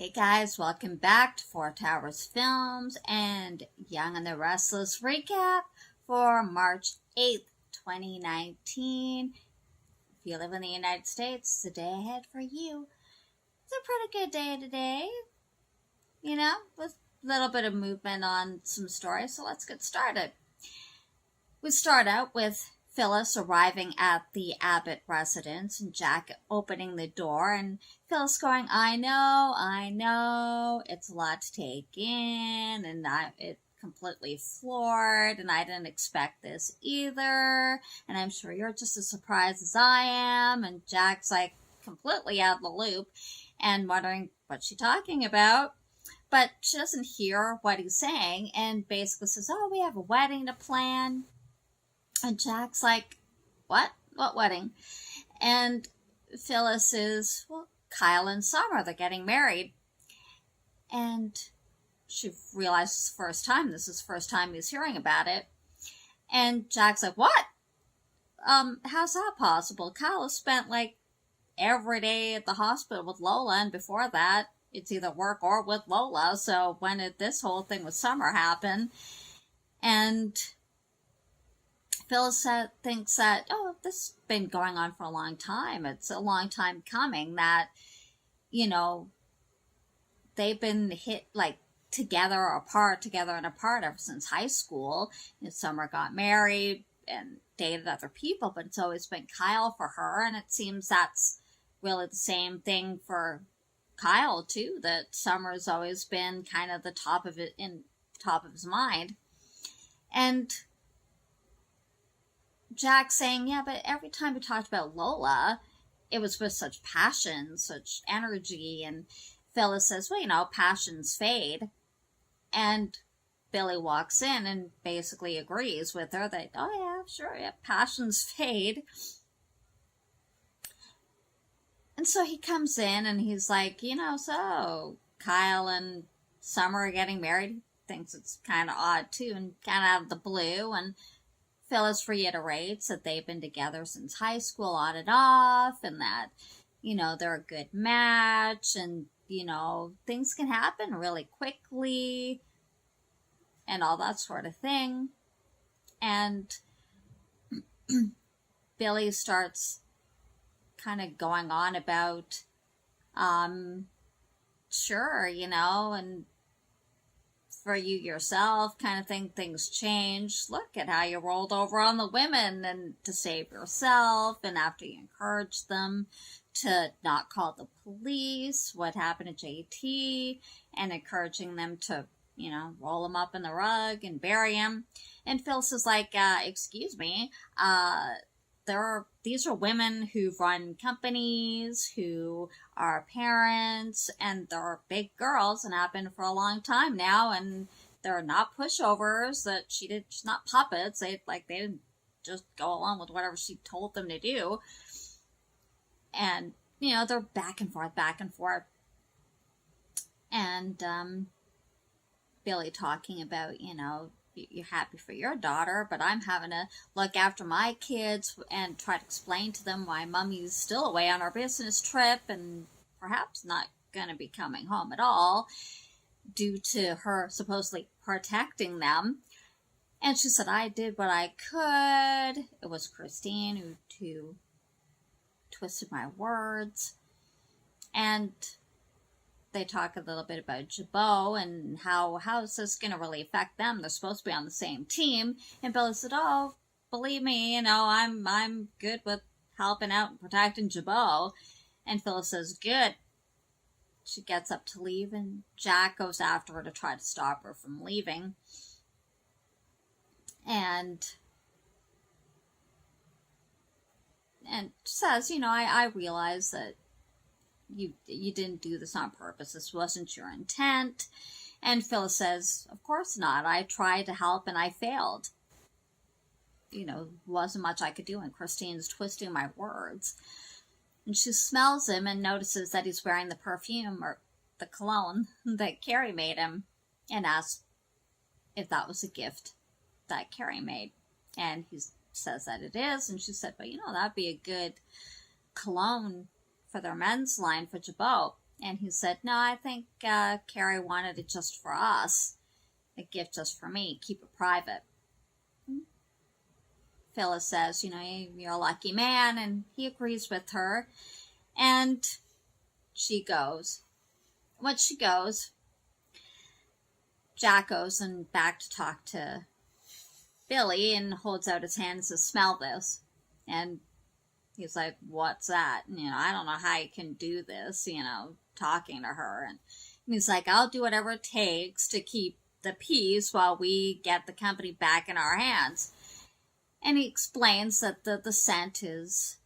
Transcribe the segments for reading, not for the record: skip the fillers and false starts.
Hey guys, welcome back to Four Towers Films and Young and the Restless recap for March 8th, 2019. If you live in the United States, it's a day ahead for you. It's a pretty good day today, with a little bit of movement on some stories, so let's get started. We start out with Phyllis arriving at the Abbott residence and Jack opening the door and Phyllis going, I know, it's a lot to take in and it completely floored and I didn't expect this either and I'm sure you're just as surprised as I am. And Jack's like completely out of the loop and wondering what's she talking about. But she doesn't hear what he's saying and basically says, we have a wedding to plan. And Jack's like, what? What wedding? And Phyllis is, Kyle and Summer, they're getting married. And she realizes this is the first time he's hearing about it. And Jack's like, what? How's that possible? Kyle has spent every day at the hospital with Lola, and before that, it's either work or with Lola. So when did this whole thing with Summer happen? And Phyllis thinks that, this has been going on for a long time. It's a long time coming that, they've been hit together or apart ever since high school. And Summer got married and dated other people, but it's always been Kyle for her. And it seems that's really the same thing for Kyle too, that Summer's always been kind of the top of his mind. And Jack saying, but every time we talked about Lola, it was with such passion, such energy. And Phyllis says, passions fade. And Billy walks in and basically agrees with her that, passions fade. And so he comes in and he's like, so Kyle and Summer are getting married. He thinks it's kind of odd too and kind of out of the blue. And Phyllis reiterates that they've been together since high school on and off and that, they're a good match and, things can happen really quickly and all that sort of thing. And Billy starts kind of going on about, sure, and for you yourself kind of thing, things change. Look at how you rolled over on the women and to save yourself, and after you encouraged them to not call the police, what happened to JT, and encouraging them to, roll him up in the rug and bury him. And Phyllis is like, excuse me, these are women who've run companies, who are parents, and they're big girls and have been for a long time now, and they're not pushovers. That she's not puppets. They didn't just go along with whatever she told them to do. And they're back and forth. And Billy talking about you're happy for your daughter, but I'm having to look after my kids and try to explain to them why Mummy's still away on our business trip and perhaps not going to be coming home at all due to her supposedly protecting them. And she said, I did what I could. It was Christine who twisted my words. And they talk a little bit about Jabot and how is this going to really affect them? They're supposed to be on the same team. And Billy said, believe me, I'm good with helping out and protecting Jabot. And Phyllis says, good. She gets up to leave and Jack goes after her to try to stop her from leaving. And says, I realize that you didn't do this on purpose. This wasn't your intent. And Phyllis says, of course not. I tried to help and I failed. Wasn't much I could do, and Christine's twisting my words. And she smells him and notices that he's wearing the perfume or the cologne that Carrie made him and asks if that was a gift that Carrie made. And he says that it is. And she said, but that'd be a good cologne for their men's line for Jabot. And he said, no, I think Carrie wanted it just for us. A gift just for me. Keep it private. Phyllis says, you're a lucky man, and he agrees with her. And she goes. When she goes, Jack goes and back to talk to Billy and holds out his hand and says, smell this. And he's like, what's that? And, I don't know how you can do this, talking to her. And he's like, I'll do whatever it takes to keep the peace while we get the company back in our hands. And he explains that the scent is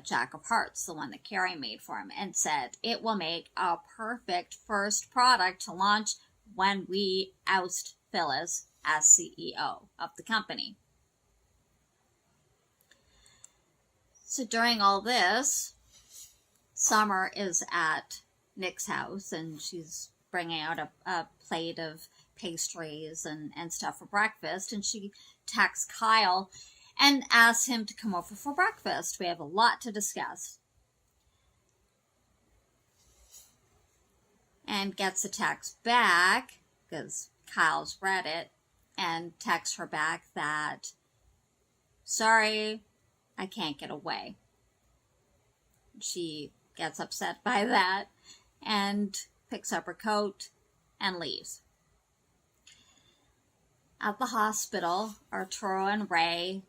Jack of Hearts, the one that Carrie made for him, and said it will make a perfect first product to launch when we oust Phyllis as CEO of the company. So during all this, Summer is at Nick's house, and she's bringing out a plate of pastries and stuff for breakfast, and she texts Kyle and asks him to come over for breakfast. We have a lot to discuss. And gets a text back, because Kyle's read it, and texts her back that, sorry, I can't get away. She gets upset by that and picks up her coat and leaves. At the hospital, Arturo and Ray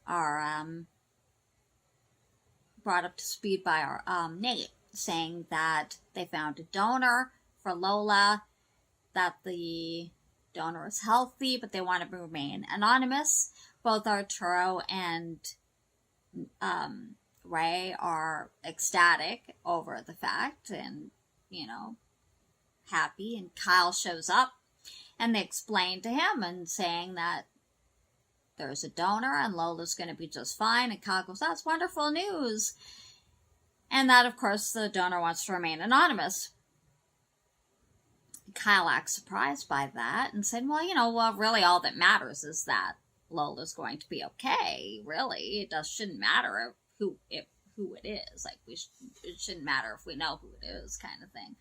are brought up to speed by our Nate, saying that they found a donor for Lola, that the donor is healthy, but they want to remain anonymous. Both Arturo and Ray are ecstatic over the fact and, happy. And Kyle shows up, and they explain to him and saying that there's a donor and Lola's going to be just fine. And Kyle goes, that's wonderful news. And that, of course, the donor wants to remain anonymous. Kyle acts surprised by that and said, well, really all that matters is that Lola's going to be okay. Really, it shouldn't matter who it is. Like, it shouldn't matter if we know who it is, kind of thing.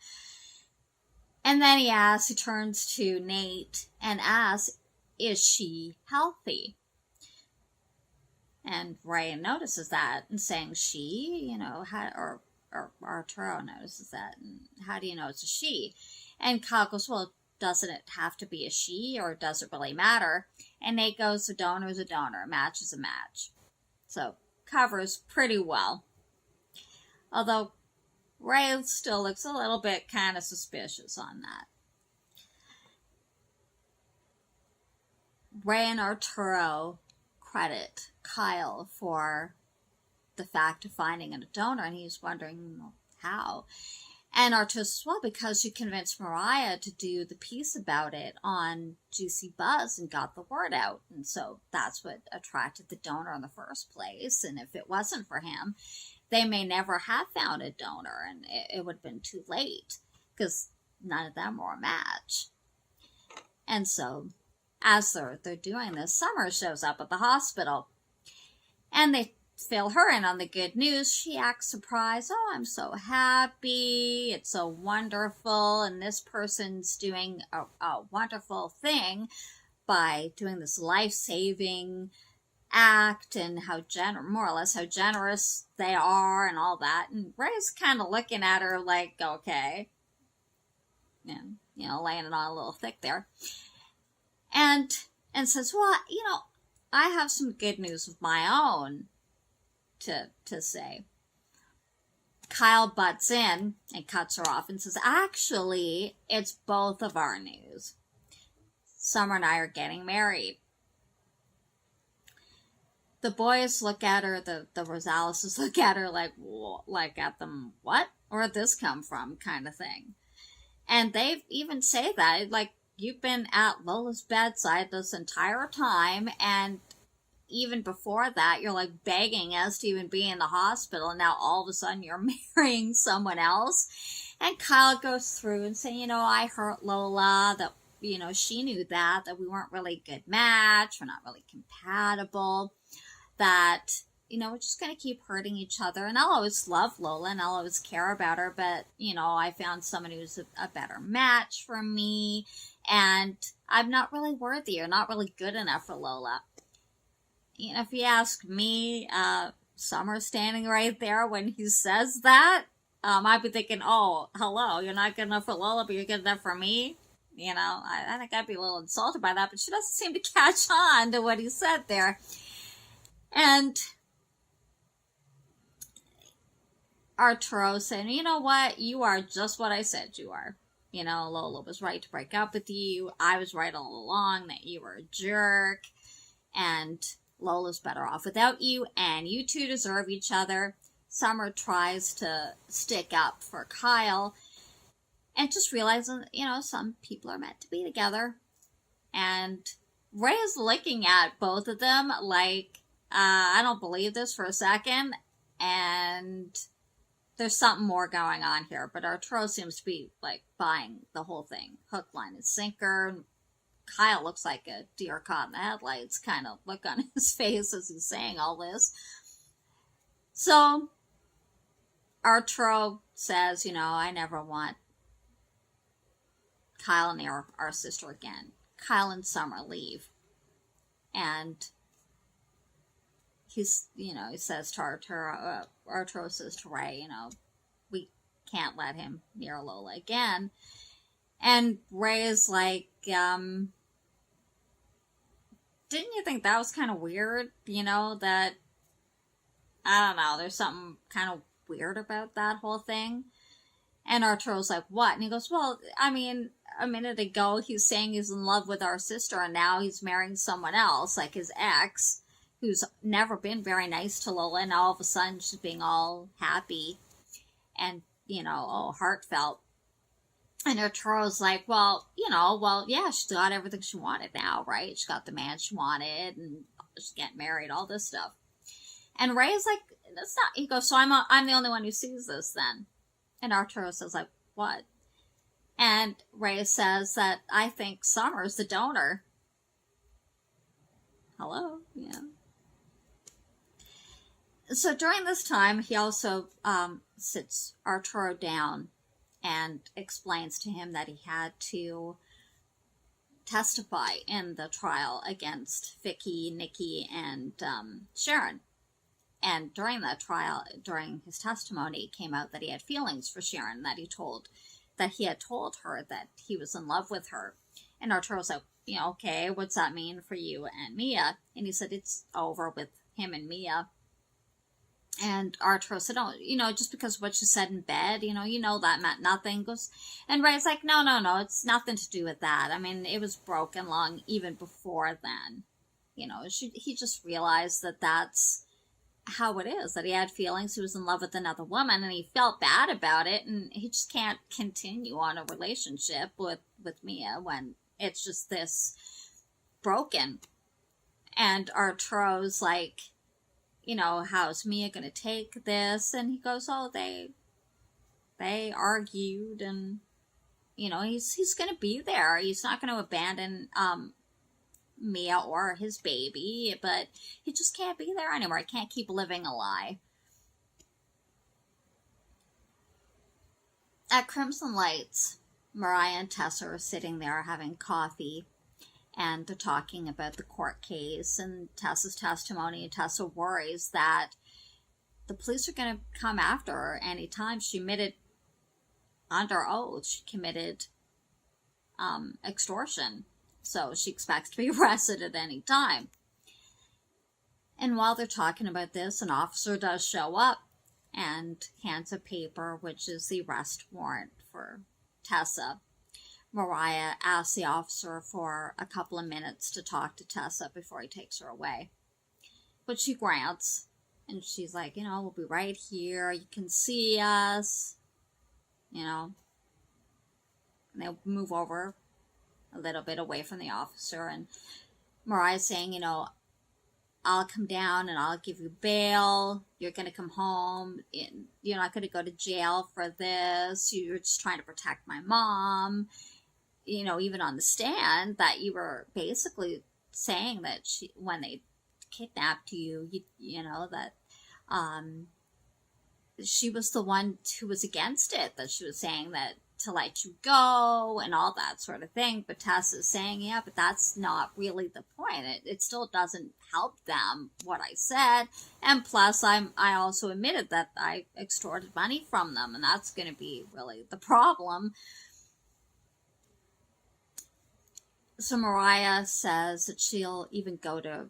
And then he turns to Nate and asks, is she healthy? And Ray notices that and saying she, or Arturo notices that. And how do you know it's a she? And Kyle goes, well, doesn't it have to be a she, or does it really matter? And Nate goes, a donor is a donor, a match is a match. So, covers pretty well. Although, Ray still looks a little bit kind of suspicious on that. Ray and Arturo credit Kyle for the fact of finding a donor, and he's wondering how. And Arturo says, well, because you convinced Mariah to do the piece about it on Juicy Buzz and got the word out. And so that's what attracted the donor in the first place. And if it wasn't for him, they may never have found a donor, and it would have been too late because none of them were a match. And so as they're doing this, Summer shows up at the hospital, and they fill her in on the good news. She acts surprised. Oh, I'm so happy. It's so wonderful. And this person's doing a wonderful thing by doing this life-saving act, and how more or less how generous they are and all that. And Ray's kind of looking at her like, okay. And, laying it on a little thick there. And says, well, I have some good news of my own to say. Kyle butts in and cuts her off and says, actually, it's both of our news. Summer and I are getting married. The boys look at her, the Rosaleses look at her like at them, what? Where'd this come from, kind of thing. And they even say that, like, you've been at Lola's bedside this entire time, and even before that, you're like begging us to even be in the hospital, and now all of a sudden you're marrying someone else. And Kyle goes through and saying, I hurt Lola, that, she knew that we weren't really a good match, we're not really compatible, that, we're just going to keep hurting each other. And I'll always love Lola and I'll always care about her. But, I found somebody who's a better match for me. And I'm not really worthy or not really good enough for Lola. If you ask me, Summer's standing right there when he says that. I'd be thinking, oh, hello, you're not good enough for Lola, but you're good enough for me. I think I'd be a little insulted by that, but she doesn't seem to catch on to what he said there. And Arturo said, you know what? You are just what I said you are. Lola was right to break up with you. I was right all along that you were a jerk. And Lola's better off without you. And you two deserve each other. Summer tries to stick up for Kyle. And just realizing, some people are meant to be together. And Ray is looking at both of them like, I don't believe this for a second. And there's something more going on here. But Arturo seems to be, buying the whole thing. Hook, line, and sinker. Kyle looks like a deer caught in the headlights kind of look on his face as he's saying all this. So, Arturo says, I never want Kyle near our sister again. Kyle and Summer leave. And he says to Arturo says to Ray, we can't let him near Lola again. And Ray is like, didn't you think that was kind of weird? That, I don't know, there's something kind of weird about that whole thing. And Arturo's like, what? And he goes, well, I mean, a minute ago he's saying he's in love with our sister and now he's marrying someone else, like his ex, who's never been very nice to Lola, and all of a sudden she's being all happy and, heartfelt. And Arturo's like, well, yeah, she's got everything she wanted now, right? She got the man she wanted and she's getting married, all this stuff. And Ray's like, that's not, he goes, so I'm the only one who sees this then. And Arturo says, like, what? And Ray says that I think Summer's the donor. Hello? Yeah. So during this time, he also sits Arturo down and explains to him that he had to testify in the trial against Vicky, Nikki, and Sharon. And during that trial, during his testimony, it came out that he had feelings for Sharon, that he had told her that he was in love with her. And Arturo's like, okay, what's that mean for you and Mia? And he said, it's over with him and Mia. And Arturo said, oh, just because of what you said in bed, that meant nothing. And Ray's like, no, it's nothing to do with that. I mean, it was broken long even before then. He just realized that that's how it is, that he had feelings, he was in love with another woman, and he felt bad about it, and he just can't continue on a relationship with Mia when it's just this broken. And Arturo's like, how's Mia gonna take this? And he goes, oh, they argued, and he's gonna be there. He's not gonna abandon Mia or his baby, but he just can't be there anymore. He can't keep living a lie. At Crimson Lights, Mariah and Tessa are sitting there having coffee, and they're talking about the court case and Tessa's testimony, and Tessa worries that the police are going to come after her anytime. She admitted under oath she committed extortion, so she expects to be arrested at any time. And while they're talking about this, an officer does show up and hands a paper, which is the arrest warrant for Tessa. Mariah asks the officer for a couple of minutes to talk to Tessa before he takes her away, which she grants. And she's like, we'll be right here. You can see us, And they'll move over a little bit away from the officer. And Mariah's saying, I'll come down and I'll give you bail. You're going to come home. You're not going to go to jail for this. You're just trying to protect my mom. Even on the stand, that you were basically saying that when they kidnapped you, you know, that she was the one who was against it, that she was saying that to let you go and all that sort of thing. But Tess is saying, yeah, but that's not really the point. It still doesn't help them, what I said. And plus, I also admitted that I extorted money from them, and that's going to be really the problem. So Mariah says that she'll even go to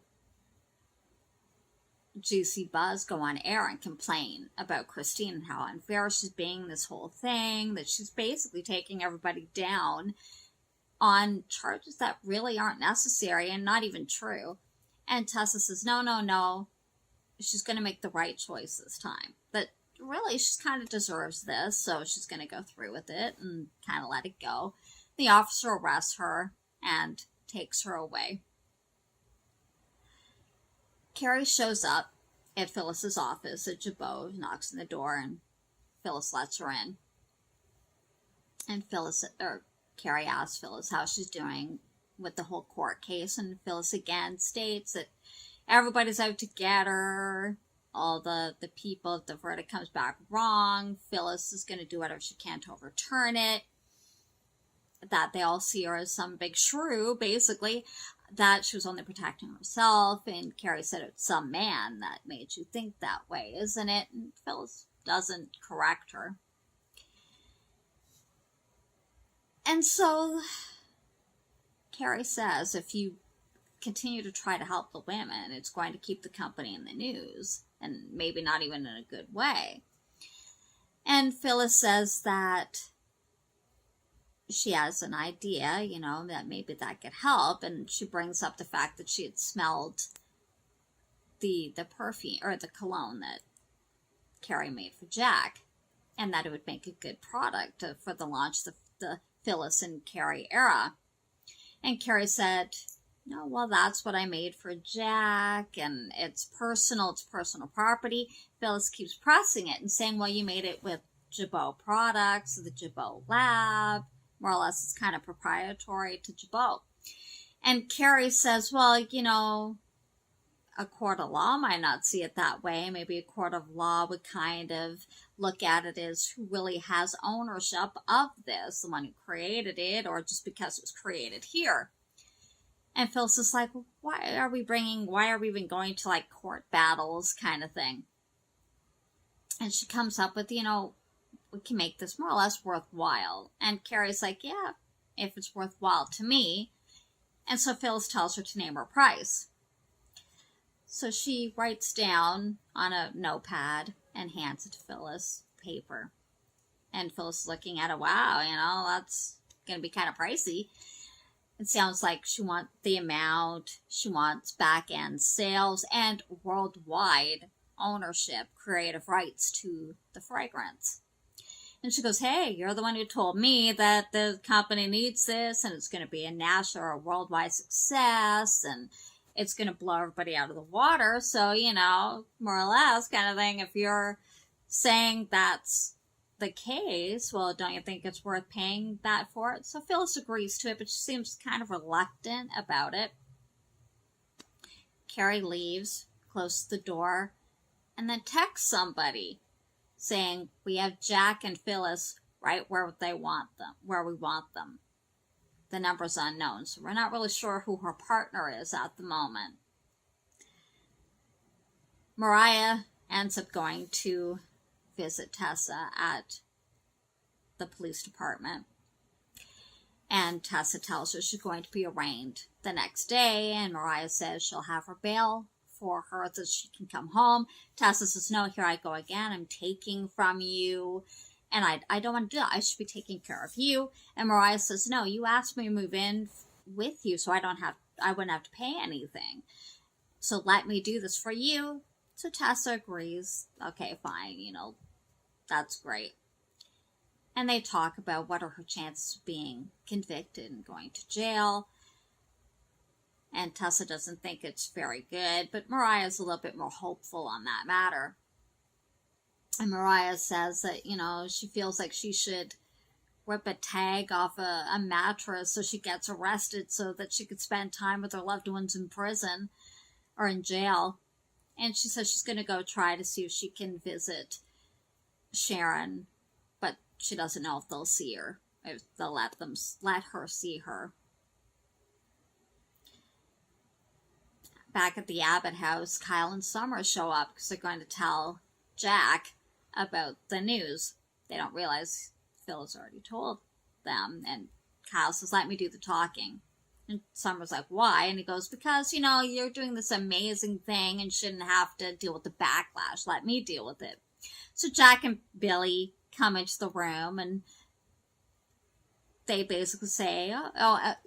Juicy Buzz, go on air and complain about Christine and how unfair she's being, this whole thing, that she's basically taking everybody down on charges that really aren't necessary and not even true. And Tessa says, no, she's going to make the right choice this time. But really, she kind of deserves this, so she's going to go through with it and kind of let it go. The officer arrests her and takes her away. Carrie shows up at Phyllis's office at Jabot, knocks on the door, and Phyllis lets her in. And Carrie asks Phyllis how she's doing with the whole court case, and Phyllis again states that everybody's out to get her. All the people, if the verdict comes back wrong, Phyllis is going to do whatever she can to overturn it. That they all see her as some big shrew, basically. That she was only protecting herself, and Carrie said it's some man that made you think that way, isn't it? And Phyllis doesn't correct her. And so Carrie says if you continue to try to help the women, it's going to keep the company in the news, and maybe not even in a good way. And Phyllis says that she has an idea, you know, that maybe that could help. And she brings up the fact that she had smelled the perfume or the cologne that Carrie made for Jack, and that it would make a good product for the launch of the Phyllis and Carrie era. And Carrie said, no, well, that's what I made for Jack, and it's personal property. Phyllis keeps pressing it and saying, well, you made it with Jabot products, the Jabot lab. More or less, it's kind of proprietary to Jabot. And Carrie says, well, you know, a court of law might not see it that way. Maybe a court of law would kind of look at it as who really has ownership of this, the one who created it, or just because it was created here. And Phyllis is like, why are we even going to like court battles kind of thing? And she comes up with, you know, we can make this more or less worthwhile. And Carrie's like, yeah, if it's worthwhile to me. And so Phyllis tells her to name her price. So she writes down on a notepad and hands it to Phyllis, paper. And Phyllis is looking at it, wow, you know, that's going to be kind of pricey. It sounds like she wants the amount, she wants back-end sales, and worldwide ownership, creative rights to the fragrance. And she goes, hey, you're the one who told me that the company needs this, and it's going to be a national or a worldwide success, and it's going to blow everybody out of the water. So, you know, more or less kind of thing, if you're saying that's the case, well, don't you think it's worth paying that for it? So Phyllis agrees to it, but she seems kind of reluctant about it. Carrie leaves, closes the door, and then texts somebody saying, we have Jack and Phyllis right where we want them. The number's unknown, so we're not really sure who her partner is at the moment. Mariah ends up going to visit Tessa at the police department. And Tessa tells her she's going to be arraigned the next day, and Mariah says she'll have her bail for her so she can come home. Tessa says, no, here I go again. I'm taking from you, and I don't want to do that. I should be taking care of you. And Mariah says, no, you asked me to move in with you, so I wouldn't have to pay anything. So let me do this for you. So Tessa agrees. Okay, fine, you know, that's great. And they talk about what are her chances of being convicted and going to jail. And Tessa doesn't think it's very good, but Mariah's a little bit more hopeful on that matter. And Mariah says that, you know, she feels like she should rip a tag off a mattress so she gets arrested so that she could spend time with her loved ones in prison. or in jail. And she says she's going to go try to see if she can visit Sharon, but she doesn't know if they'll see her, if they'll let her see her. Back at the Abbott house, Kyle and Summer show up because they're going to tell Jack about the news. They don't realize Phil has already told them, and Kyle says, let me do the talking. And Summer's like, why? And he goes, because, you're doing this amazing thing and shouldn't have to deal with the backlash. Let me deal with it. So Jack and Billy come into the room, and they basically say,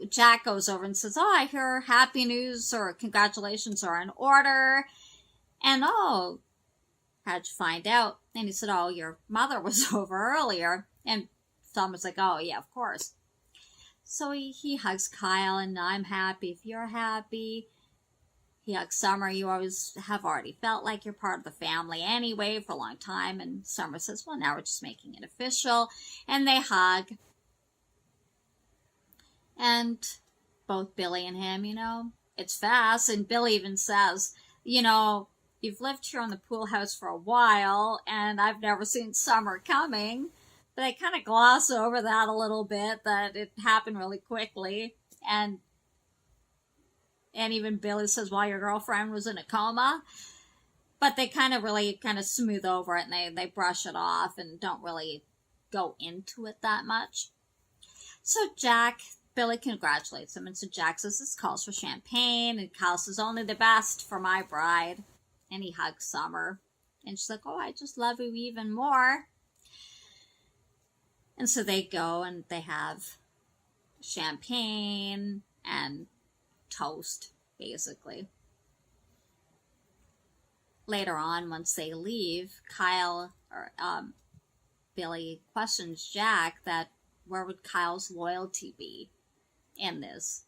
Jack goes over and says, I hear happy news or congratulations are in order. And, how'd you find out? And he said, your mother was over earlier. And Summer's like, oh, yeah, of course. So he hugs Kyle, and I'm happy if you're happy. He hugs Summer. You always have already felt like you're part of the family anyway for a long time. And Summer says, well, now we're just making it official. And they hug. And both Billy and him, it's fast. And Billy even says, you've lived here in the pool house for a while, and I've never seen summer coming. But they kind of gloss over that a little bit, that it happened really quickly. And even Billy says, well, your girlfriend was in a coma. But they kind of smooth over it, and they brush it off and don't really go into it that much. So Billy congratulates him, and so Jack says this calls for champagne, and Kyle says only the best for my bride. And he hugs Summer, and she's like, I just love you even more. And so they go and they have champagne and toast, basically. Later on, once they leave, Billy questions Jack that where would Kyle's loyalty be in this?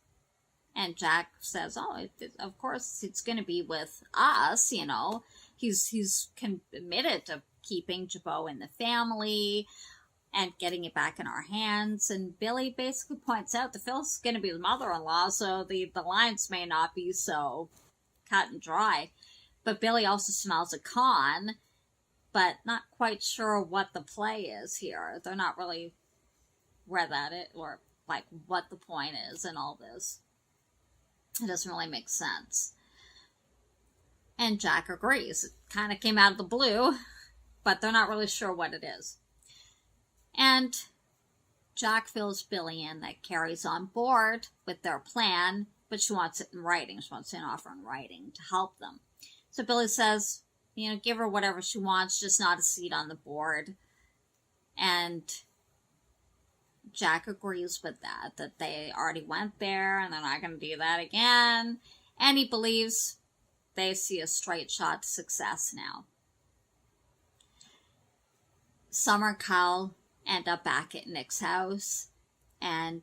And Jack says, of course it's going to be with us, He's committed to keeping Jabot in the family and getting it back in our hands. And Billy basically points out that Phil's going to be the mother-in-law, so the lines may not be so cut and dry. But Billy also smells a con, but not quite sure what the play is here. They're not really read at it, or like what the point is in all this. It doesn't really make sense. And Jack agrees. It kind of came out of the blue, but they're not really sure what it is. And Jack fills Billy in that Carrie's on board with their plan, but she wants it in writing. She wants an offer in writing to help them. So Billy says, give her whatever she wants, just not a seat on the board. And Jack agrees with that they already went there and they're not going to do that again. And he believes they see a straight shot to success now. Summer and Kyle end up back at Nick's house, and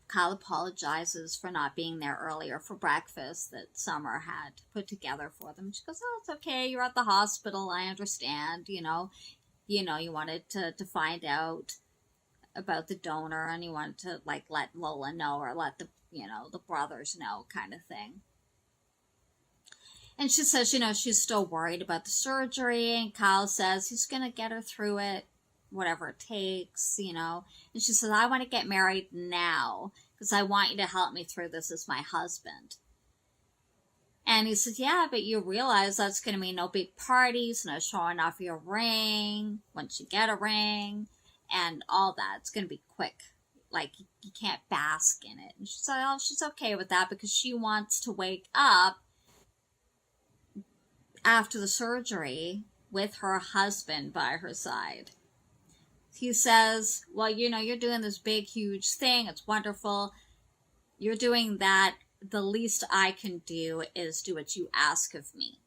Kyle apologizes for not being there earlier for breakfast that Summer had put together for them. She goes, it's okay, you're at the hospital, I understand, you wanted to find out about the donor, and you wanted to let Lola know, or let the brothers know, kind of thing. And she says, she's still worried about the surgery, and Kyle says he's going to get her through it, whatever it takes, And she says, I want to get married now, because I want you to help me through this as my husband. And he says, yeah, but you realize that's going to mean no big parties, no showing off your ring, once you get a ring, and all that. It's going to be quick. You can't bask in it. And she said, she's okay with that, because she wants to wake up after the surgery with her husband by her side. He says, well, you're doing this big, huge thing. It's wonderful. You're doing that. The least I can do is do what you ask of me.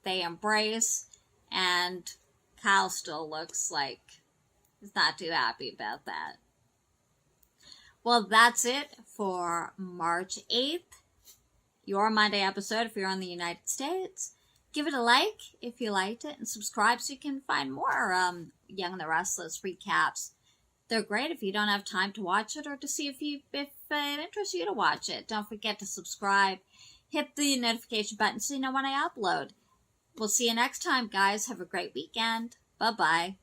They embrace, and Kyle still looks like he's not too happy about that. Well, that's it for March 8th, your Monday episode if you're in the United States. Give it a like if you liked it, and subscribe so you can find more Young and the Restless recaps. They're great if you don't have time to watch it, or to see if it interests you to watch it. Don't forget to subscribe. hit the notification button so you know when I upload. We'll see you next time, guys. Have a great weekend. Bye-bye.